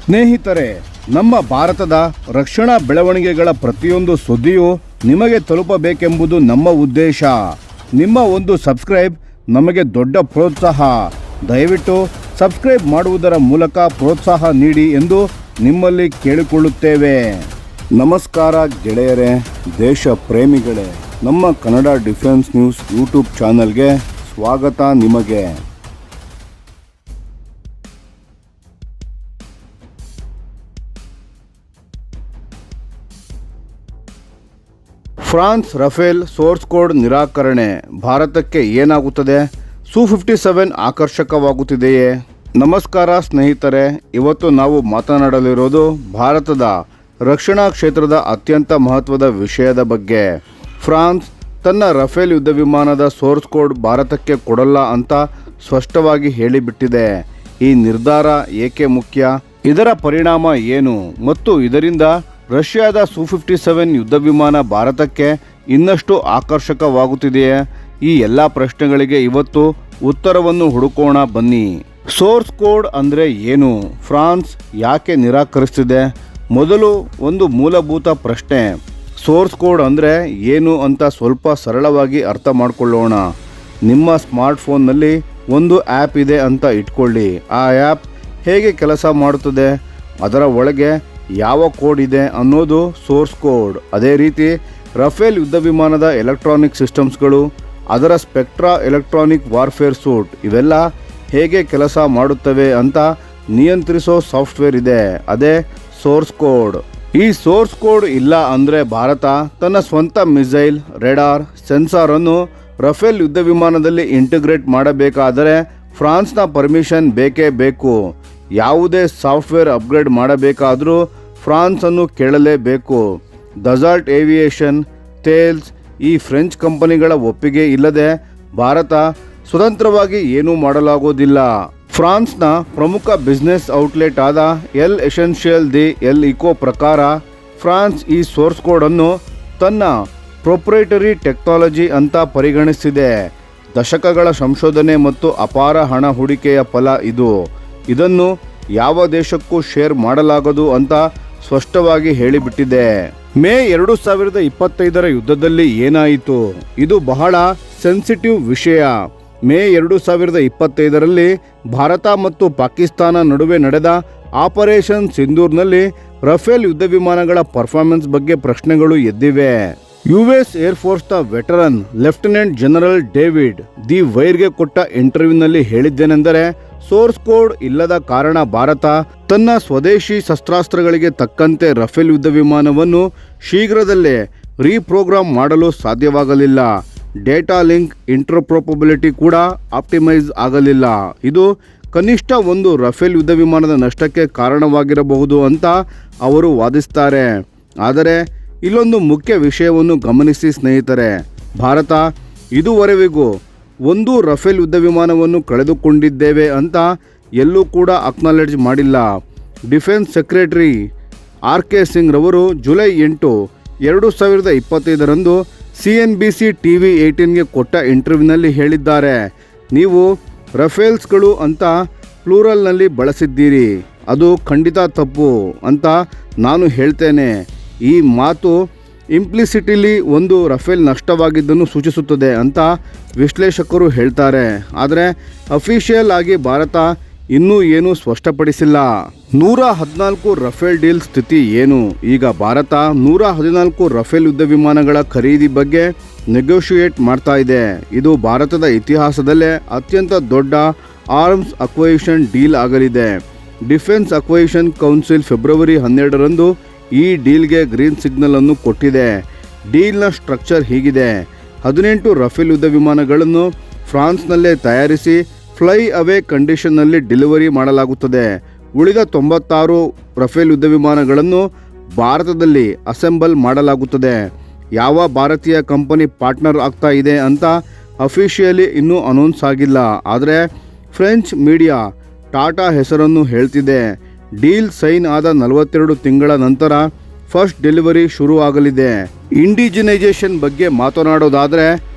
ಸ್ನೇಹಿತರೆ, ನಮ್ಮ ಭಾರತದ ರಕ್ಷಣಾ ಬೆಳವಣಿಗೆಗಳ ಪ್ರತಿಯೊಂದು ಸುದ್ದಿಯೂ ನಿಮಗೆ ತಲುಪಬೇಕೆಂಬುದು ನಮ್ಮ ಉದ್ದೇಶ. ನಿಮ್ಮ ಒಂದು ಸಬ್ಸ್ಕ್ರೈಬ್ ನಮಗೆ ದೊಡ್ಡ ಪ್ರೋತ್ಸಾಹ. ದಯವಿಟ್ಟು ಸಬ್ಸ್ಕ್ರೈಬ್ ಮಾಡುವುದರ ಮೂಲಕ ಪ್ರೋತ್ಸಾಹ ನೀಡಿ ಎಂದು ನಿಮ್ಮಲ್ಲಿ ಕೇಳಿಕೊಳ್ಳುತ್ತೇವೆ. ನಮಸ್ಕಾರ ಗೆಳೆಯರೇ, ದೇಶ ಪ್ರೇಮಿಗಳೇ, ನಮ್ಮ ಕನ್ನಡ ಡಿಫೆನ್ಸ್ ನ್ಯೂಸ್ ಯೂಟ್ಯೂಬ್ ಚಾನಲ್ಗೆ ಸ್ವಾಗತ ನಿಮಗೆ. ಫ್ರಾನ್ಸ್ ರಫೇಲ್ ಸೋರ್ಸ್ ಕೋಡ್ ನಿರಾಕರಣೆ, ಭಾರತಕ್ಕೆ ಏನಾಗುತ್ತದೆ? ಸು-57 ಆಕರ್ಷಕವಾಗುತ್ತಿದೆಯೇ? ನಮಸ್ಕಾರ ಸ್ನೇಹಿತರೆ, ಇವತ್ತು ನಾವು ಮಾತನಾಡಲಿರೋದು ಭಾರತದ ರಕ್ಷಣಾ ಕ್ಷೇತ್ರದ ಅತ್ಯಂತ ಮಹತ್ವದ ವಿಷಯದ ಬಗ್ಗೆ. ಫ್ರಾನ್ಸ್ ತನ್ನ ರಫೇಲ್ ಯುದ್ಧ ವಿಮಾನದ ಸೋರ್ಸ್ ಕೋಡ್ ಭಾರತಕ್ಕೆ ಕೊಡಲ್ಲ ಅಂತ ಸ್ಪಷ್ಟವಾಗಿ ಹೇಳಿಬಿಟ್ಟಿದೆ. ಈ ನಿರ್ಧಾರ ಏಕೆ ಮುಖ್ಯ? ಇದರ ಪರಿಣಾಮ ಏನು? ಮತ್ತು ಇದರಿಂದ ರಷ್ಯಾದ ಸು-57 ಯುದ್ಧ ವಿಮಾನ ಭಾರತಕ್ಕೆ ಇನ್ನಷ್ಟು ಆಕರ್ಷಕವಾಗುತ್ತಿದೆಯೇ? ಈ ಎಲ್ಲ ಪ್ರಶ್ನೆಗಳಿಗೆ ಇವತ್ತು ಉತ್ತರವನ್ನು ಹುಡುಕೋಣ ಬನ್ನಿ. ಸೋರ್ಸ್ ಕೋಡ್ ಅಂದರೆ ಏನು? ಫ್ರಾನ್ಸ್ ಯಾಕೆ ನಿರಾಕರಿಸ್ತಿದೆ? ಮೊದಲು ಒಂದು ಮೂಲಭೂತ ಪ್ರಶ್ನೆ, ಸೋರ್ಸ್ ಕೋಡ್ ಅಂದರೆ ಏನು ಅಂತ ಸ್ವಲ್ಪ ಸರಳವಾಗಿ ಅರ್ಥ ಮಾಡಿಕೊಳ್ಳೋಣ. ನಿಮ್ಮ ಸ್ಮಾರ್ಟ್ಫೋನ್ನಲ್ಲಿ ಒಂದು ಆ್ಯಪ್ ಇದೆ ಅಂತ ಇಟ್ಕೊಳ್ಳಿ. ಆ ಆ್ಯಪ್ ಹೇಗೆ ಕೆಲಸ ಮಾಡುತ್ತದೆ, ಅದರ ಒಳಗೆ ಯಾವ ಕೋಡ್ ಇದೆ ಅನ್ನೋದು ಸೋರ್ಸ್ ಕೋಡ್. ಅದೇ ರೀತಿ ರಫೇಲ್ ಯುದ್ಧ ವಿಮಾನದ ಎಲೆಕ್ಟ್ರಾನಿಕ್ ಸಿಸ್ಟಮ್ಸ್ಗಳು, ಅದರ ಸ್ಪೆಕ್ಟ್ರಾ ಎಲೆಕ್ಟ್ರಾನಿಕ್ ವಾರ್ಫೇರ್ ಸೂಟ್, ಇವೆಲ್ಲ ಹೇಗೆ ಕೆಲಸ ಮಾಡುತ್ತವೆ ಅಂತ ನಿಯಂತ್ರಿಸೋ ಸಾಫ್ಟ್ವೇರ್ ಇದೆ, ಅದೇ ಸೋರ್ಸ್ ಕೋಡ್. ಈ ಸೋರ್ಸ್ ಕೋಡ್ ಇಲ್ಲ ಅಂದರೆ ಭಾರತ ತನ್ನ ಸ್ವಂತ ಮಿಸೈಲ್, ರೆಡಾರ್, ಸೆನ್ಸಾರನ್ನು ರಫೇಲ್ ಯುದ್ಧ ವಿಮಾನದಲ್ಲಿ ಇಂಟಿಗ್ರೇಟ್ ಮಾಡಬೇಕಾದರೆ ಫ್ರಾನ್ಸ್ನ ಪರ್ಮಿಷನ್ ಬೇಕೇ ಬೇಕು. ಯಾವುದೇ ಸಾಫ್ಟ್ವೇರ್ ಅಪ್ಗ್ರೇಡ್ ಮಾಡಬೇಕಾದರೂ ಫ್ರಾನ್ಸನ್ನು ಕೇಳಲೇಬೇಕು. ದಸಾಲ್ಟ್ ಏವಿಯೇಷನ್, ಥೇಲ್ಸ್, ಈ ಫ್ರೆಂಚ್ ಕಂಪನಿಗಳ ಒಪ್ಪಿಗೆ ಇಲ್ಲದೆ ಭಾರತ ಸ್ವತಂತ್ರವಾಗಿ ಏನೂ ಮಾಡಲಾಗೋದಿಲ್ಲ. ಫ್ರಾನ್ಸ್ನ ಪ್ರಮುಖ ಬಿಸ್ನೆಸ್ ಔಟ್ಲೆಟ್ ಆದ L Essentiel de L Eco ಪ್ರಕಾರ ಫ್ರಾನ್ಸ್ ಈ ಸೋರ್ಸ್ ಕೋಡನ್ನು ತನ್ನ ಪ್ರೊಪ್ರೈಟರಿ ಟೆಕ್ನಾಲಜಿ ಅಂತ ಪರಿಗಣಿಸಿದೆ. ದಶಕಗಳ ಸಂಶೋಧನೆ ಮತ್ತು ಅಪಾರ ಹಣ ಹೂಡಿಕೆಯ ಫಲ ಇದು. ಇದನ್ನು ಯಾವ ದೇಶಕ್ಕೂ ಶೇರ್ ಮಾಡಲಾಗದು ಅಂತ ಸ್ಪಷ್ಟವಾಗಿ ಹೇಳಿಬಿಟ್ಟಿದೆ. ಮೇ 2025 ಯುದ್ಧದಲ್ಲಿ ಏನಾಯಿತು? ಇದು ಬಹಳ ಸೆನ್ಸಿಟಿವ್ ವಿಷಯ. ಮೇ 2025 ಭಾರತ ಮತ್ತು ಪಾಕಿಸ್ತಾನ ನಡುವೆ ನಡೆದ ಆಪರೇಷನ್ ಸಿಂಧೂರ್ನಲ್ಲಿ ರಫೇಲ್ ಯುದ್ಧ ವಿಮಾನಗಳ ಪರ್ಫಾರ್ಮೆನ್ಸ್ ಬಗ್ಗೆ ಪ್ರಶ್ನೆಗಳು ಎದ್ದಿವೆ. ಯುಎಸ್ ಏರ್ಫೋರ್ಸ್ನ veteran lieutenant general David The ವೈರ್ಗೆ ಕೊಟ್ಟ ಇಂಟರ್ವ್ಯೂನಲ್ಲಿ ಹೇಳಿದ್ದೇನೆಂದರೆ, ಸೋರ್ಸ್ ಕೋಡ್ ಇಲ್ಲದ ಕಾರಣ ಭಾರತ ತನ್ನ ಸ್ವದೇಶಿ ಶಸ್ತ್ರಾಸ್ತ್ರಗಳಿಗೆ ತಕ್ಕಂತೆ ರಫೇಲ್ ಯುದ್ಧ ವಿಮಾನವನ್ನು ಶೀಘ್ರದಲ್ಲೇ ರೀಪ್ರೋಗ್ರಾಮ್ ಮಾಡಲು ಸಾಧ್ಯವಾಗಲಿಲ್ಲ. ಡೇಟಾ ಲಿಂಕ್ ಇಂಟರ್ಪ್ರೋಪಬಿಲಿಟಿ ಕೂಡ ಆಪ್ಟಿಮೈಸ್ ಆಗಲಿಲ್ಲ. ಇದು ಕನಿಷ್ಠ ಒಂದು ರಫೇಲ್ ಯುದ್ಧ ವಿಮಾನದ ನಷ್ಟಕ್ಕೆ ಕಾರಣವಾಗಿರಬಹುದು ಅಂತ ಅವರು ವಾದಿಸ್ತಾರೆ. ಆದರೆ ಇಲ್ಲೊಂದು ಮುಖ್ಯ ವಿಷಯವನ್ನು ಗಮನಿಸಿ ಸ್ನೇಹಿತರೆ, ಭಾರತ ಇದುವರೆವಿಗೂ ಒಂದು ರಫೇಲ್ ಯುದ್ಧ ವಿಮಾನವನ್ನು ಕಳೆದುಕೊಂಡಿದ್ದೇವೆ ಅಂತ ಎಲ್ಲೂ ಕೂಡ ಅಕ್ನಾಲೆಡ್ಜ್ ಮಾಡಿಲ್ಲ. Defence secretary RK. ಸಿಂಗ್ ರವರು ಜುಲೈ 8, 2025 CNBC TV 18ಗೆ ಕೊಟ್ಟ ಇಂಟರ್ವ್ಯೂನಲ್ಲಿ ಹೇಳಿದ್ದಾರೆ, ನೀವು ರಫೇಲ್ಸ್ಗಳು ಅಂತ ಪ್ಲೂರಲ್ನಲ್ಲಿ ಬಳಸಿದ್ದೀರಿ, ಅದು ಖಂಡಿತ ತಪ್ಪು ಅಂತ ನಾನು ಹೇಳ್ತೇನೆ. ಈ ಮಾತು ಇಂಪ್ಲಿಸಿಟಿಲಿ ಒಂದು ರಫೇಲ್ ನಷ್ಟವಾಗಿದ್ದನ್ನು ಸೂಚಿಸುತ್ತದೆ ಅಂತ ವಿಶ್ಲೇಷಕರು ಹೇಳ್ತಾರೆ. ಆದರೆ ಅಫಿಷಿಯಲ್ ಆಗಿ ಭಾರತ ಇನ್ನೂ ಏನೂ ಸ್ಪಷ್ಟಪಡಿಸಿಲ್ಲ. 114 ರಫೇಲ್ ಡೀಲ್ ಸ್ಥಿತಿ ಏನು? ಈಗ ಭಾರತ 114 ರಫೇಲ್ ಯುದ್ಧ ವಿಮಾನಗಳ ಖರೀದಿ ಬಗ್ಗೆ ನೆಗೋಷಿಯೇಟ್ ಮಾಡ್ತಾ ಇದೆ. ಇದು ಭಾರತದ ಇತಿಹಾಸದಲ್ಲೇ ಅತ್ಯಂತ ದೊಡ್ಡ ಆರ್ಮ್ಸ್ ಅಕ್ವೈಷನ್ ಡೀಲ್ ಆಗಲಿದೆ. ಡಿಫೆನ್ಸ್ ಅಕ್ವೈಷನ್ ಕೌನ್ಸಿಲ್ ಫೆಬ್ರವರಿ 12 ಈ ಡೀಲ್ಗೆ ಗ್ರೀನ್ ಸಿಗ್ನಲ್ ಅನ್ನು ಕೊಟ್ಟಿದೆ. ಡೀಲ್ನ ಸ್ಟ್ರಕ್ಚರ್ ಹೀಗಿದೆ: 18 ರಫೇಲ್ ಯುದ್ಧ ವಿಮಾನಗಳನ್ನು ಫ್ರಾನ್ಸ್ನಲ್ಲೇ ತಯಾರಿಸಿ ಫ್ಲೈ ಅವೇ ಕಂಡೀಷನ್ನಲ್ಲಿ ಡೆಲಿವರಿ ಮಾಡಲಾಗುತ್ತದೆ. ಉಳಿದ 96 ರಫೇಲ್ ಯುದ್ಧ ವಿಮಾನಗಳನ್ನು ಭಾರತದಲ್ಲಿ ಅಸೆಂಬಲ್ ಮಾಡಲಾಗುತ್ತದೆ. ಯಾವ ಭಾರತೀಯ ಕಂಪನಿ ಪಾರ್ಟ್ನರ್ ಆಗ್ತಾ ಇದೆ ಅಂತ ಅಫಿಷಿಯಲಿ ಇನ್ನೂ ಅನೌನ್ಸ್ ಆಗಿಲ್ಲ. ಆದರೆ ಫ್ರೆಂಚ್ ಮೀಡಿಯಾ ಟಾಟಾ ಹೆಸರನ್ನು ಹೇಳ್ತಿದೆ. ಡೀಲ್ ಸೈನ್ ಆದ 42 ತಿಂಗಳ ನಂತರ ಫಸ್ಟ್ ಡೆಲಿವರಿ ಶುರು ಆಗಲಿದೆ. ಇಂಡಿಜಿನೈಸೇಷನ್ ಬಗ್ಗೆ ಮಾತನಾಡೋದಾದರೆ,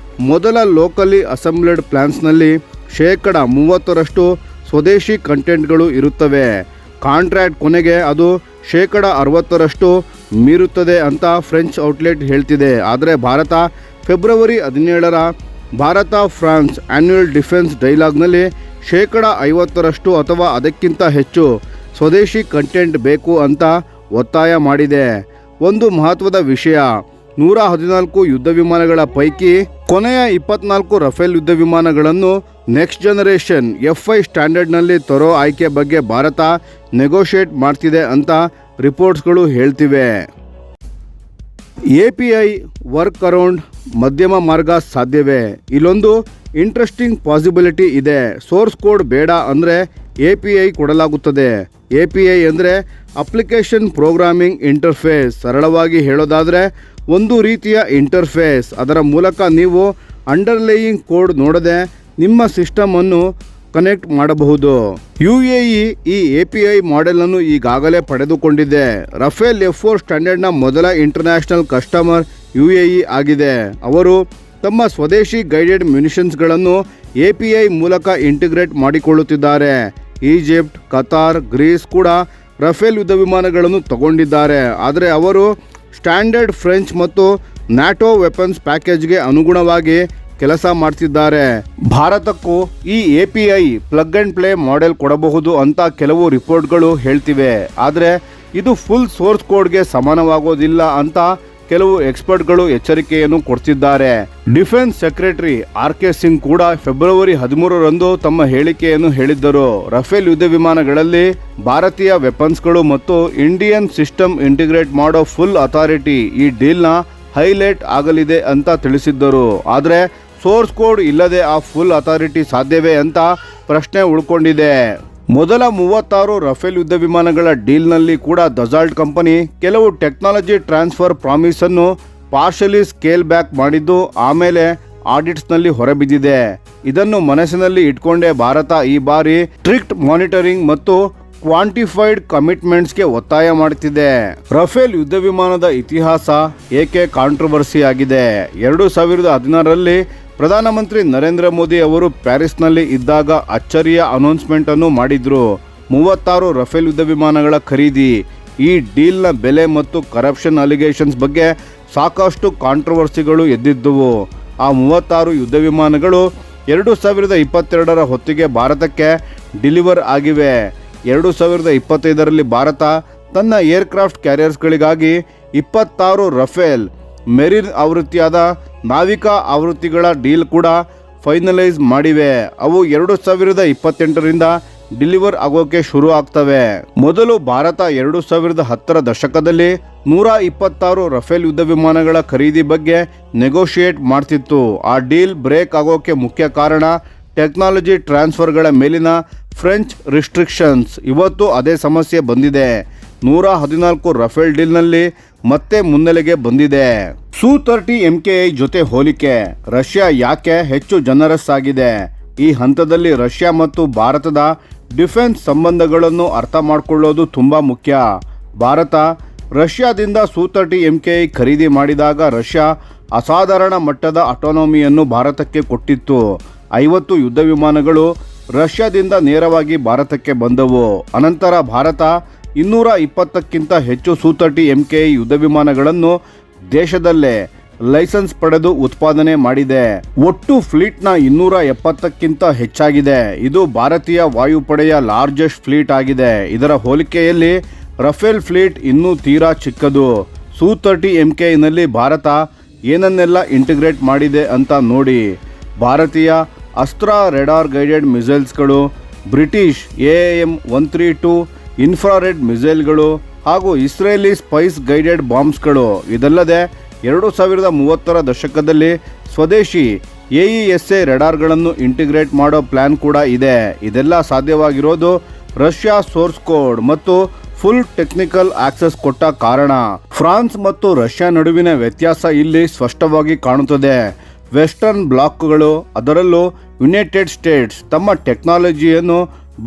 ಮೊದಲ ಲೋಕಲಿ ಅಸೆಂಬ್ಲ್ಡ್ ಪ್ಲಾನ್ಸ್ನಲ್ಲಿ 30% ಸ್ವದೇಶಿ ಕಂಟೆಂಟ್ಗಳು ಇರುತ್ತವೆ. ಕಾಂಟ್ರಾಕ್ಟ್ ಕೊನೆಗೆ ಅದು 60% ಮೀರುತ್ತದೆ ಅಂತ ಫ್ರೆಂಚ್ ಔಟ್ಲೆಟ್ ಹೇಳ್ತಿದೆ. ಆದರೆ ಭಾರತ ಫೆಬ್ರವರಿ 17ರ ಭಾರತ ಫ್ರಾನ್ಸ್ ಆನ್ಯುವಲ್ ಡಿಫೆನ್ಸ್ ಡೈಲಾಗ್ನಲ್ಲಿ 50% ಅಥವಾ ಅದಕ್ಕಿಂತ ಹೆಚ್ಚು ಸ್ವದೇಶಿ ಕಂಟೆಂಟ್ ಬೇಕು ಅಂತ ಒತ್ತಾಯ ಮಾಡಿದೆ. ಒಂದು ಮಹತ್ವದ ವಿಷಯ, 114 ಯುದ್ಧ ವಿಮಾನಗಳ ಪೈಕಿ ಕೊನೆಯ 24 ರಫೇಲ್ ಯುದ್ಧ ವಿಮಾನಗಳನ್ನು ನೆಕ್ಸ್ಟ್ ಜನರೇಷನ್ F5 ಸ್ಟ್ಯಾಂಡರ್ಡ್ನಲ್ಲಿ ತರೋ ಆಯ್ಕೆ ಬಗ್ಗೆ ಭಾರತ ನೆಗೋಷಿಯೇಟ್ ಮಾಡ್ತಿದೆ ಅಂತ ರಿಪೋರ್ಟ್ಸ್ಗಳು ಹೇಳ್ತಿವೆ. API ವರ್ಕ್ ಅರೌಂಡ್ ಮಧ್ಯಮ ಮಾರ್ಗ ಸಾಧ್ಯವೇ? ಇಲ್ಲೊಂದು ಇಂಟ್ರೆಸ್ಟಿಂಗ್ ಪಾಸಿಬಿಲಿಟಿ ಇದೆ. ಸೋರ್ಸ್ ಕೋಡ್ ಬೇಡ ಅಂದರೆ API ಕೊಡಲಾಗುತ್ತದೆ. API ಅಂದರೆ ಅಪ್ಲಿಕೇಶನ್ ಪ್ರೋಗ್ರಾಮಿಂಗ್ ಇಂಟರ್ಫೇಸ್. ಸರಳವಾಗಿ ಹೇಳೋದಾದರೆ ಒಂದು ರೀತಿಯ ಇಂಟರ್ಫೇಸ್. ಅದರ ಮೂಲಕ ನೀವು ಅಂಡರ್ಲೇಯಿಂಗ್ ಕೋಡ್ ನೋಡದೆ ನಿಮ್ಮ ಸಿಸ್ಟಮನ್ನು ಕನೆಕ್ಟ್ ಮಾಡಬಹುದು. UAE ಈ API ಮಾಡೆಲನ್ನು ಈಗಾಗಲೇ ಪಡೆದುಕೊಂಡಿದೆ. ರಫೇಲ್ F4 ಸ್ಟ್ಯಾಂಡರ್ಡ್ನ ಮೊದಲ ಇಂಟರ್ನ್ಯಾಷನಲ್ ಕಸ್ಟಮರ್ UAE ಆಗಿದೆ. ಅವರು ತಮ್ಮ ಸ್ವದೇಶಿ ಗೈಡೆಡ್ ಮ್ಯುನಿಷನ್ಸ್ಗಳನ್ನು API ಮೂಲಕ ಇಂಟಿಗ್ರೇಟ್ ಮಾಡಿಕೊಳ್ಳುತ್ತಿದ್ದಾರೆ. ಈಜಿಪ್ಟ್, ಕತಾರ್, ಗ್ರೀಸ್ ಕೂಡ ರಫೇಲ್ ಯುದ್ಧ ವಿಮಾನಗಳನ್ನು ತಗೊಂಡಿದ್ದಾರೆ. ಆದರೆ ಅವರು ಸ್ಟ್ಯಾಂಡರ್ಡ್ ಫ್ರೆಂಚ್ ಮತ್ತು ನ್ಯಾಟೋ ವೆಪನ್ಸ್ ಪ್ಯಾಕೇಜ್ಗೆ ಅನುಗುಣವಾಗಿ ಕೆಲಸ ಮಾಡ್ತಿದ್ದಾರೆ. ಭಾರತಕ್ಕೂ ಈ API plug and play model ಕೊಡಬಹುದು ಅಂತ ಕೆಲವು ರಿಪೋರ್ಟ್ಗಳು ಹೇಳ್ತಿವೆ. ಆದರೆ ಇದು ಫುಲ್ ಸೋರ್ಸ್ ಕೋಡ್ಗೆ ಸಮಾನವಾಗೋದಿಲ್ಲ ಅಂತ ಕೆಲವು ಎಕ್ಸ್ಪರ್ಟ್ಗಳು ಎಚ್ಚರಿಕೆಯನ್ನು ಕೊಡ್ತಿದ್ದಾರೆ. ಡಿಫೆನ್ಸ್ ಸೆಕ್ರೆಟರಿ RK ಸಿಂಗ್ ಕೂಡ ಫೆಬ್ರವರಿ 13ರಂದು ತಮ್ಮ ಹೇಳಿಕೆಯನ್ನು ಹೇಳಿದ್ದರು. ರಫೇಲ್ ಯುದ್ಧ ವಿಮಾನಗಳಲ್ಲಿ ಭಾರತೀಯ ವೆಪನ್ಸ್ಗಳು ಮತ್ತು ಇಂಡಿಯನ್ ಸಿಸ್ಟಮ್ ಇಂಟಿಗ್ರೇಟ್ ಮಾಡೋ ಫುಲ್ ಅಥಾರಿಟಿ ಈ ಡೀಲ್ನ ಹೈಲೈಟ್ ಆಗಲಿದೆ ಅಂತ ತಿಳಿಸಿದ್ದರು. ಆದರೆ ಸೋರ್ಸ್ ಕೋಡ್ ಇಲ್ಲದೆ ಆ ಫುಲ್ ಅಥಾರಿಟಿ ಸಾಧ್ಯವೇ ಅಂತ ಪ್ರಶ್ನೆ ಉಳ್ಕೊಂಡಿದೆ. ಮೊದಲ 36 ರಫೇಲ್ ಯುದ್ಧ ವಿಮಾನಗಳ ಡೀಲ್ನಲ್ಲಿ ಕೂಡ ದಸಾಲ್ಟ್ ಕಂಪನಿ ಕೆಲವು ಟೆಕ್ನಾಲಜಿ ಟ್ರಾನ್ಸ್ಫರ್ ಪ್ರಾಮಿಸ್ ಅನ್ನು ಪಾರ್ಷಲಿ ಸ್ಕೇಲ್ ಬ್ಯಾಕ್ ಮಾಡಿದ್ದು ಆಮೇಲೆ ಆಡಿಟ್ಸ್ನಲ್ಲಿ ಹೊರಬಿದ್ದಿದೆ. ಇದನ್ನು ಮನಸ್ಸಿನಲ್ಲಿ ಇಟ್ಕೊಂಡೇ ಭಾರತ ಈ ಬಾರಿ ಸ್ಟ್ರಿಕ್ಟ್ ಮಾನಿಟರಿಂಗ್ ಮತ್ತು ಕ್ವಾಂಟಿಫೈಡ್ ಕಮಿಟ್ಮೆಂಟ್ಸ್ಗೆ ಒತ್ತಾಯ ಮಾಡುತ್ತಿದೆ. ರಫೇಲ್ ಯುದ್ಧ ವಿಮಾನದ ಇತಿಹಾಸ ಏಕೆ ಕಾಂಟ್ರವರ್ಸಿ ಆಗಿದೆ? 2016ರಲ್ಲಿ ಪ್ರಧಾನಮಂತ್ರಿ ನರೇಂದ್ರ ಮೋದಿ ಅವರು ಪ್ಯಾರಿಸ್ನಲ್ಲಿ ಇದ್ದಾಗ ಅಚ್ಚರಿಯ ಅನೌನ್ಸ್ಮೆಂಟ್ ಅನ್ನು ಮಾಡಿದ್ರು. 36 ರಫೇಲ್ ಯುದ್ಧ ವಿಮಾನಗಳ ಖರೀದಿ. ಈ ಡೀಲ್ನ ಬೆಲೆ ಮತ್ತು ಕರಪ್ಷನ್ ಅಲಿಗೇಷನ್ಸ್ ಬಗ್ಗೆ ಸಾಕಷ್ಟು ಕಾಂಟ್ರವರ್ಸಿಗಳು ಎದ್ದಿದ್ದುವು. ಆ 36 ಯುದ್ಧ ವಿಮಾನಗಳು 2022ರ ಹೊತ್ತಿಗೆ ಭಾರತಕ್ಕೆ ಡಿಲಿವರ್ ಆಗಿವೆ. 2025ರಲ್ಲಿ ಭಾರತ ತನ್ನ ಏರ್ಕ್ರಾಫ್ಟ್ ಕ್ಯಾರಿಯರ್ಸ್ಗಳಿಗಾಗಿ 26 ರಫೇಲ್ ಮೆರಿನ್ ಆವೃತ್ತಿಯಾದ ನಾವಿಕಾ ಆವೃತ್ತಿಗಳ ಡೀಲ್ ಕೂಡ ಫೈನಲೈಸ್ ಮಾಡಿವೆ. ಅವು 2028ರಿಂದ ಡಿಲಿವರ್ ಆಗೋಕೆ ಶುರು ಆಗ್ತವೆ. ಮೊದಲು ಭಾರತ 2010ರ ದಶಕದಲ್ಲಿ 126 ರಫೇಲ್ ಯುದ್ಧ ವಿಮಾನಗಳ ಖರೀದಿ ಬಗ್ಗೆ ನೆಗೋಷಿಯೇಟ್ ಮಾಡ್ತಿತ್ತು. ಆ ಡೀಲ್ ಬ್ರೇಕ್ ಆಗೋಕೆ ಮುಖ್ಯ ಕಾರಣ ಟೆಕ್ನಾಲಜಿ ಟ್ರಾನ್ಸ್ಫರ್ಗಳ ಮೇಲಿನ ಫ್ರೆಂಚ್ ರಿಸ್ಟ್ರಿಕ್ಷನ್ಸ್. ಇವತ್ತು ಅದೇ ಸಮಸ್ಯೆ ಬಂದಿದೆ. 114 ರಫೇಲ್ ಡೀಲ್ನಲ್ಲಿ ಮತ್ತೆ ಮುನ್ನೆಲೆಗೆ ಬಂದಿದೆ. Su-30 MKI ಜೊತೆ ಹೋಲಿಕೆ. ರಷ್ಯಾ ಯಾಕೆ ಹೆಚ್ಚು ಜನರಸ್ ಆಗಿದೆ? ಈ ಹಂತದಲ್ಲಿ ರಷ್ಯಾ ಮತ್ತು ಭಾರತದ ಡಿಫೆನ್ಸ್ ಸಂಬಂಧಗಳನ್ನು ಅರ್ಥ ಮಾಡಿಕೊಳ್ಳೋದು ತುಂಬ ಮುಖ್ಯ. ಭಾರತ ರಷ್ಯಾದಿಂದ Su-30 MKI ಖರೀದಿ ಮಾಡಿದಾಗ ರಷ್ಯಾ ಅಸಾಧಾರಣ ಮಟ್ಟದ ಆಟೋನಮಿಯನ್ನು ಭಾರತಕ್ಕೆ ಕೊಟ್ಟಿತ್ತು. 50 ಯುದ್ಧ ವಿಮಾನಗಳು ರಷ್ಯಾದಿಂದ ನೇರವಾಗಿ ಭಾರತಕ್ಕೆ ಬಂದವು. ಅನಂತರ ಭಾರತ 220ಕ್ಕಿಂತ ಹೆಚ್ಚು Su-30 MKI ಯುದ್ಧ ವಿಮಾನಗಳನ್ನು ದೇಶದಲ್ಲೇ ಲೈಸೆನ್ಸ್ ಪಡೆದು ಉತ್ಪಾದನೆ ಮಾಡಿದೆ. ಒಟ್ಟು ಫ್ಲೀಟ್ನ 270ಕ್ಕಿಂತ ಹೆಚ್ಚಾಗಿದೆ. ಇದು ಭಾರತೀಯ ವಾಯುಪಡೆಯ ಲಾರ್ಜೆಸ್ಟ್ ಫ್ಲೀಟ್ ಆಗಿದೆ. ಇದರ ಹೋಲಿಕೆಯಲ್ಲಿ ರಫೇಲ್ ಫ್ಲೀಟ್ ಇನ್ನೂ ತೀರಾ ಚಿಕ್ಕದು. Su-30 MKIನಲ್ಲಿ ಭಾರತ ಏನನ್ನೆಲ್ಲ ಇಂಟಿಗ್ರೇಟ್ ಮಾಡಿದೆ ಅಂತ ನೋಡಿ. ಭಾರತೀಯ ಅಸ್ತ್ರ ರೆಡಾರ್ ಗೈಡೆಡ್ ಮಿಸೈಲ್ಸ್ಗಳು, ಬ್ರಿಟಿಷ್ AIM-132 ಇನ್ಫ್ರಾರೆಡ್ ಮಿಸೈಲ್ಗಳು ಹಾಗೂ ಇಸ್ರೇಲಿ ಸ್ಪೈಸ್ ಗೈಡೆಡ್ ಬಾಂಬ್ಸ್ಗಳು. ಇದಲ್ಲದೆ 2030ರ ದಶಕದಲ್ಲಿ ಸ್ವದೇಶಿ AESA ರೆಡಾರ್ಗಳನ್ನು ಇಂಟಿಗ್ರೇಟ್ ಮಾಡೋ ಪ್ಲಾನ್ ಕೂಡ ಇದೆ. ಇದೆಲ್ಲ ಸಾಧ್ಯವಾಗಿರೋದು ರಷ್ಯಾ ಸೋರ್ಸ್ ಕೋಡ್ ಮತ್ತು ಫುಲ್ ಟೆಕ್ನಿಕಲ್ ಆಕ್ಸೆಸ್ ಕೊಟ್ಟ ಕಾರಣ. ಫ್ರಾನ್ಸ್ ಮತ್ತು ರಷ್ಯಾ ನಡುವಿನ ವ್ಯತ್ಯಾಸ ಇಲ್ಲಿ ಸ್ಪಷ್ಟವಾಗಿ ಕಾಣುತ್ತದೆ. ವೆಸ್ಟರ್ನ್ ಬ್ಲಾಕ್ಗಳು, ಅದರಲ್ಲೂ ಯುನೈಟೆಡ್ ಸ್ಟೇಟ್ಸ್, ತಮ್ಮ ಟೆಕ್ನಾಲಜಿಯನ್ನು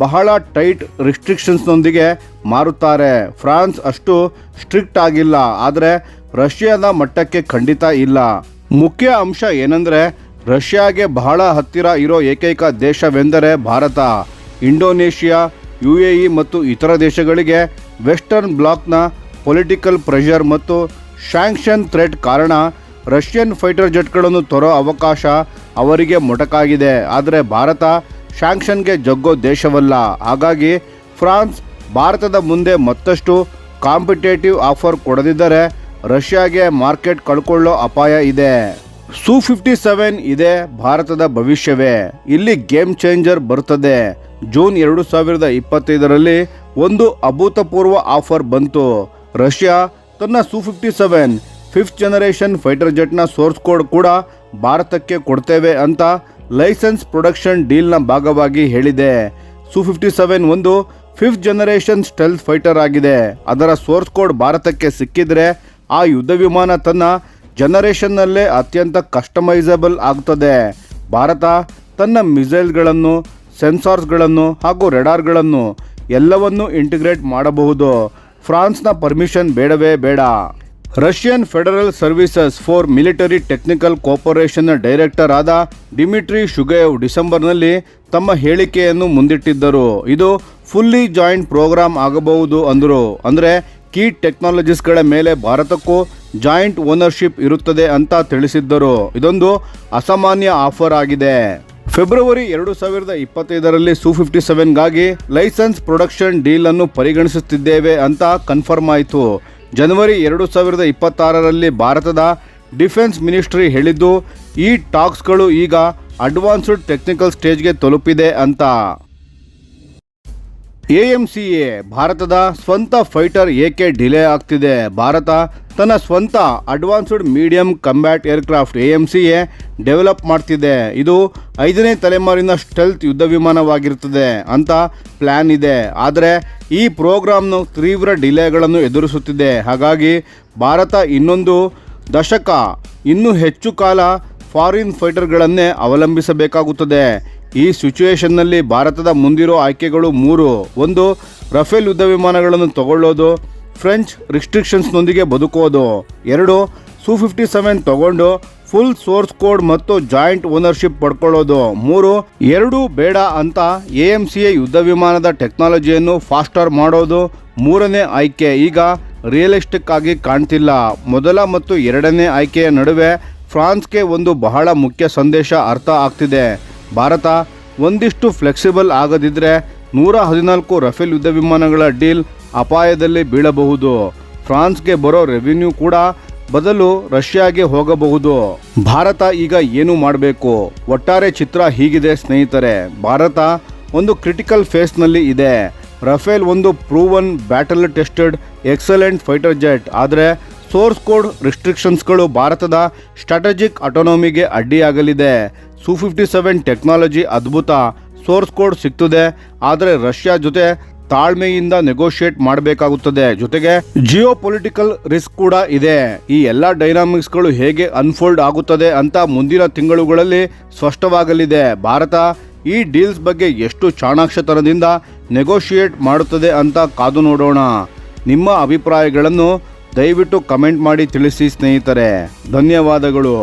ಬಹಳ ಟೈಟ್ ರಿಸ್ಟ್ರಿಕ್ಷನ್ಸ್ನೊಂದಿಗೆ ಮಾರುತ್ತಾರೆ. ಫ್ರಾನ್ಸ್ ಅಷ್ಟು ಸ್ಟ್ರಿಕ್ಟ್ ಆಗಿಲ್ಲ, ಆದರೆ ರಷ್ಯಾದ ಮಟ್ಟಕ್ಕೆ ಖಂಡಿತ ಇಲ್ಲ. ಮುಖ್ಯ ಅಂಶ ಏನಂದರೆ ರಷ್ಯಾಗೆ ಬಹಳ ಹತ್ತಿರ ಇರೋ ಏಕೈಕ ದೇಶವೆಂದರೆ ಭಾರತ. ಇಂಡೋನೇಷಿಯಾ, UAE ಮತ್ತು ಇತರ ದೇಶಗಳಿಗೆ ವೆಸ್ಟರ್ನ್ ಬ್ಲಾಕ್ನ ಪೊಲಿಟಿಕಲ್ ಪ್ರೆಷರ್ ಮತ್ತು ಸ್ಯಾಂಕ್ಷನ್ ಥ್ರೆಟ್ ಕಾರಣ ರಷ್ಯನ್ ಫೈಟರ್ ಜೆಟ್ಗಳನ್ನು ತರೋ ಅವಕಾಶ ಅವರಿಗೆ ಮೊಟಕಾಗಿದೆ. ಆದರೆ ಭಾರತ ಸ್ಯಾಂಕ್ಷನ್ಗೆ ಜಗ್ಗೋ ದೇಶವಲ್ಲ. ಹಾಗಾಗಿ ಫ್ರಾನ್ಸ್ ಭಾರತದ ಮುಂದೆ ಮತ್ತಷ್ಟು ಕಾಂಪಿಟೇಟಿವ್ ಆಫರ್ ಕೊಡದಿದ್ದರೆ ರಷ್ಯಾಗೆ ಮಾರ್ಕೆಟ್ ಕಳ್ಕೊಳ್ಳೋ ಅಪಾಯ ಇದೆ. Su-57 ಇದೆ ಭಾರತದ ಭವಿಷ್ಯವೇ. ಇಲ್ಲಿ ಗೇಮ್ ಚೇಂಜರ್ ಬರ್ತದೆ. ಜೂನ್ 2025ರಲ್ಲಿ ಒಂದು ಅಭೂತಪೂರ್ವ ಆಫರ್ ಬಂತು. ರಷ್ಯಾ ತನ್ನ Su-57 5th ಜನರೇಷನ್ ಫೈಟರ್ ಜೆಟ್ನ ಸೋರ್ಸ್ ಕೋಡ್ ಕೂಡ ಭಾರತಕ್ಕೆ ಕೊಡ್ತೇವೆ ಅಂತ ಲೈಸೆನ್ಸ್ ಪ್ರೊಡಕ್ಷನ್ ಡೀಲ್ನ ಭಾಗವಾಗಿ ಹೇಳಿದೆ. Su-57 ಒಂದು 5th ಜನರೇಷನ್ ಸ್ಟೆಲ್ತ್ ಫೈಟರ್ ಆಗಿದೆ. ಅದರ ಸೋರ್ಸ್ ಕೋಡ್ ಭಾರತಕ್ಕೆ ಸಿಕ್ಕಿದ್ರೆ ಆ ಯುದ್ಧ ವಿಮಾನ ತನ್ನ ಜನರೇಷನ್ನಲ್ಲೇ ಅತ್ಯಂತ ಕಸ್ಟಮೈಸಬಲ್ ಆಗ್ತದೆ. ಭಾರತ ತನ್ನ ಮಿಸೈಲ್ಗಳನ್ನು, ಸೆನ್ಸಾರ್ಸ್ಗಳನ್ನು ಹಾಗೂ ರೆಡಾರ್ಗಳನ್ನು ಎಲ್ಲವನ್ನೂ ಇಂಟಿಗ್ರೇಟ್ ಮಾಡಬಹುದು. ಫ್ರಾನ್ಸ್ನ ಪರ್ಮಿಷನ್ ಬೇಡವೇ ಬೇಡ. Russian federal services for military technical ಕೋಪರೇಷನ್ನ ಡೈರೆಕ್ಟರ್ ಆದ ಡಿಮಿಟ್ರಿ ಶುಗೇವ್ ಡಿಸೆಂಬರ್ನಲ್ಲಿ ತಮ್ಮ ಹೇಳಿಕೆಯನ್ನು ಮುಂದಿಟ್ಟಿದ್ದರು. ಇದು ಫುಲ್ಲಿ ಜಾಯಿಂಟ್ ಪ್ರೋಗ್ರಾಮ್ ಆಗಬಹುದು ಅಂದರು. ಅಂದರೆ ಕೀ ಟೆಕ್ನಾಲಜೀಸ್ಗಳ ಮೇಲೆ ಭಾರತಕ್ಕೂ ಜಾಯಿಂಟ್ ಓನರ್ಶಿಪ್ ಇರುತ್ತದೆ ಅಂತ ತಿಳಿಸಿದ್ದರು. ಇದೊಂದು ಅಸಾಮಾನ್ಯ ಆಫರ್ ಆಗಿದೆ. ಫೆಬ್ರವರಿ 2025ರಲ್ಲಿ Su-57ಗಾಗಿ ಲೈಸೆನ್ಸ್ ಪ್ರೊಡಕ್ಷನ್ ಡೀಲ್ ಅನ್ನು ಪರಿಗಣಿಸುತ್ತಿದ್ದೇವೆ ಅಂತ ಕನ್ಫರ್ಮ್ ಆಯಿತು. ಜನವರಿ 2026ರಲ್ಲಿ ಭಾರತದ ಡಿಫೆನ್ಸ್ ಮಿನಿಸ್ಟ್ರಿ ಹೇಳಿದ್ದು ಈ ಟಾಕ್ಸ್ಗಳು ಈಗ ಅಡ್ವಾನ್ಸ್ಡ್ ಟೆಕ್ನಿಕಲ್ ಸ್ಟೇಜ್ಗೆ ತಲುಪಿದೆ ಅಂತ. AMCA ಭಾರತದ ಸ್ವಂತ ಫೈಟರ್ ಏಕೆ ಡಿಲೇ ಆಗ್ತಿದೆ? ಭಾರತ ತನ್ನ ಸ್ವಂತ advanced medium combat aircraft AMCA develop ಮಾಡ್ತಿದೆ. ಇದು 5ನೇ ತಲೆಮಾರಿನ ಸ್ಟೆಲ್ತ್ ಯುದ್ಧ ವಿಮಾನವಾಗಿರುತ್ತದೆ ಅಂತ ಪ್ಲ್ಯಾನ್ ಇದೆ. ಆದರೆ ಈ ಪ್ರೋಗ್ರಾಮ್ನ ತೀವ್ರ ಡಿಲೇಗಳನ್ನು ಎದುರಿಸುತ್ತಿದೆ. ಹಾಗಾಗಿ ಭಾರತ ಇನ್ನೊಂದು ದಶಕ ಇನ್ನೂ ಹೆಚ್ಚು ಕಾಲ ಫಾರಿನ್ ಫೈಟರ್ಗಳನ್ನೇ ಅವಲಂಬಿಸಬೇಕಾಗುತ್ತದೆ. ಈ ಸಿಚುವೇಷನ್ನಲ್ಲಿ ಭಾರತದ ಮುಂದಿರೋ ಆಯ್ಕೆಗಳು 3. 1. ರಫೇಲ್ ಯುದ್ಧ ವಿಮಾನಗಳನ್ನು ತಗೊಳ್ಳೋದು, ಫ್ರೆಂಚ್ ರಿಸ್ಟ್ರಿಕ್ಷನ್ಸ್ನೊಂದಿಗೆ ಬದುಕೋದು. 2. Su-57 ತಗೊಂಡು ಫುಲ್ ಸೋರ್ಸ್ ಕೋಡ್ ಮತ್ತು ಜಾಯಿಂಟ್ ಓನರ್ಶಿಪ್ ಪಡ್ಕೊಳ್ಳೋದು. 3. 2 ಬೇಡ ಅಂತ AMCA ಯುದ್ಧ ವಿಮಾನದ ಟೆಕ್ನಾಲಜಿಯನ್ನು ಫಾಸ್ಟರ್ ಮಾಡೋದು. 3ನೇ ಆಯ್ಕೆ ಈಗ ರಿಯಲಿಸ್ಟಿಕ್ ಆಗಿ ಕಾಣ್ತಿಲ್ಲ. ಮೊದಲ ಮತ್ತು 2ನೇ ಆಯ್ಕೆಯ ನಡುವೆ ಫ್ರಾನ್ಸ್ಗೆ ಒಂದು ಬಹಳ ಮುಖ್ಯ ಸಂದೇಶ ಅರ್ಥ ಆಗ್ತಿದೆ. ಭಾರತ ಒಂದಿಷ್ಟು ಫ್ಲೆಕ್ಸಿಬಲ್ ಆಗದಿದ್ದರೆ 114 ರಫೇಲ್ ಯುದ್ಧ ವಿಮಾನಗಳ ಡೀಲ್ ಅಪಾಯದಲ್ಲಿ ಬೀಳಬಹುದು. ಫ್ರಾನ್ಸ್ಗೆ ಬರೋ ರೆವಿನ್ಯೂ ಕೂಡ ಬದಲು ರಷ್ಯಾಗೆ ಹೋಗಬಹುದು. ಭಾರತ ಈಗ ಏನು ಮಾಡಬೇಕು? ಒಟ್ಟಾರೆ ಚಿತ್ರ ಹೀಗಿದೆ ಸ್ನೇಹಿತರೆ. ಭಾರತ ಒಂದು ಕ್ರಿಟಿಕಲ್ ಫೇಸ್ನಲ್ಲಿ ಇದೆ. ರಫೇಲ್ ಒಂದು proven battle tested excellent fighter jet. ಆದರೆ ಸೋರ್ಸ್ ಕೋಡ್ ರಿಸ್ಟ್ರಿಕ್ಷನ್ಸ್ಗಳು ಭಾರತದ ಸ್ಟ್ರಾಟಜಿಕ್ ಆಟೋನಮಿಗೆ ಅಡ್ಡಿಯಾಗಲಿದೆ. Su-57 ಟೆಕ್ನಾಲಜಿ ಅದ್ಭುತ, ಸೋರ್ಸ್ ಕೋಡ್ ಸಿಗ್ತದೆ. ಆದರೆ ರಷ್ಯಾ ಜೊತೆ ತಾಳ್ಮೆಯಿಂದ ನೆಗೋಷಿಯೇಟ್ ಮಾಡಬೇಕಾಗುತ್ತದೆ. ಜೊತೆಗೆ ಜಿಯೋ ಪೊಲಿಟಿಕಲ್ ರಿಸ್ಕ್ ಕೂಡ ಇದೆ. ಈ ಎಲ್ಲ ಡೈನಾಮಿಕ್ಸ್ಗಳು ಹೇಗೆ ಅನ್ಫೋಲ್ಡ್ ಆಗುತ್ತದೆ ಅಂತ ಮುಂದಿನ ತಿಂಗಳುಗಳಲ್ಲಿ ಸ್ಪಷ್ಟವಾಗಲಿದೆ. ಭಾರತ ಈ ಡೀಲ್ಸ್ ಬಗ್ಗೆ ಎಷ್ಟು ಚಾಣಾಕ್ಷತನದಿಂದ ನೆಗೋಷಿಯೇಟ್ ಮಾಡುತ್ತದೆ ಅಂತ ಕಾದು ನೋಡೋಣ. ನಿಮ್ಮ ಅಭಿಪ್ರಾಯಗಳನ್ನು ದಯವಿಟ್ಟು ಕಮೆಂಟ್ ಮಾಡಿ ತಿಳಿಸಿ ಸ್ನೇಹಿತರೆ. ಧನ್ಯವಾದಗಳು.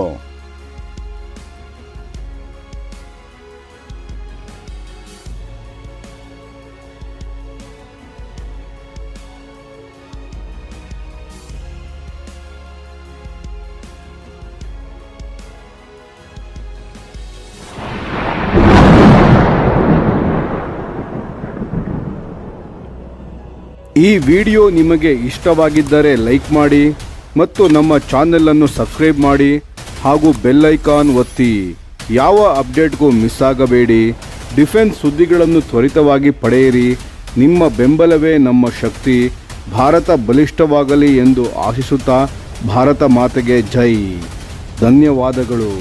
ಈ ವಿಡಿಯೋ ನಿಮಗೆ ಇಷ್ಟವಾಗಿದ್ದರೆ ಲೈಕ್ ಮಾಡಿ ಮತ್ತು ನಮ್ಮ ಚಾನೆಲನ್ನು ಸಬ್ಸ್ಕ್ರೈಬ್ ಮಾಡಿ ಹಾಗೂ ಬೆಲ್ ಐಕಾನ್ ಒತ್ತಿ. ಯಾವ ಅಪ್ಡೇಟ್ಗೂ ಮಿಸ್ ಆಗಬೇಡಿ. ಡಿಫೆನ್ಸ್ ಸುದ್ದಿಗಳನ್ನು ತ್ವರಿತವಾಗಿ ಪಡೆಯಿರಿ. ನಿಮ್ಮ ಬೆಂಬಲವೇ ನಮ್ಮ ಶಕ್ತಿ. ಭಾರತ ಬಲಿಷ್ಠವಾಗಲಿ ಎಂದು ಆಶಿಸುತ್ತಾ ಭಾರತ ಮಾತೆಗೆ ಜೈ. ಧನ್ಯವಾದಗಳು.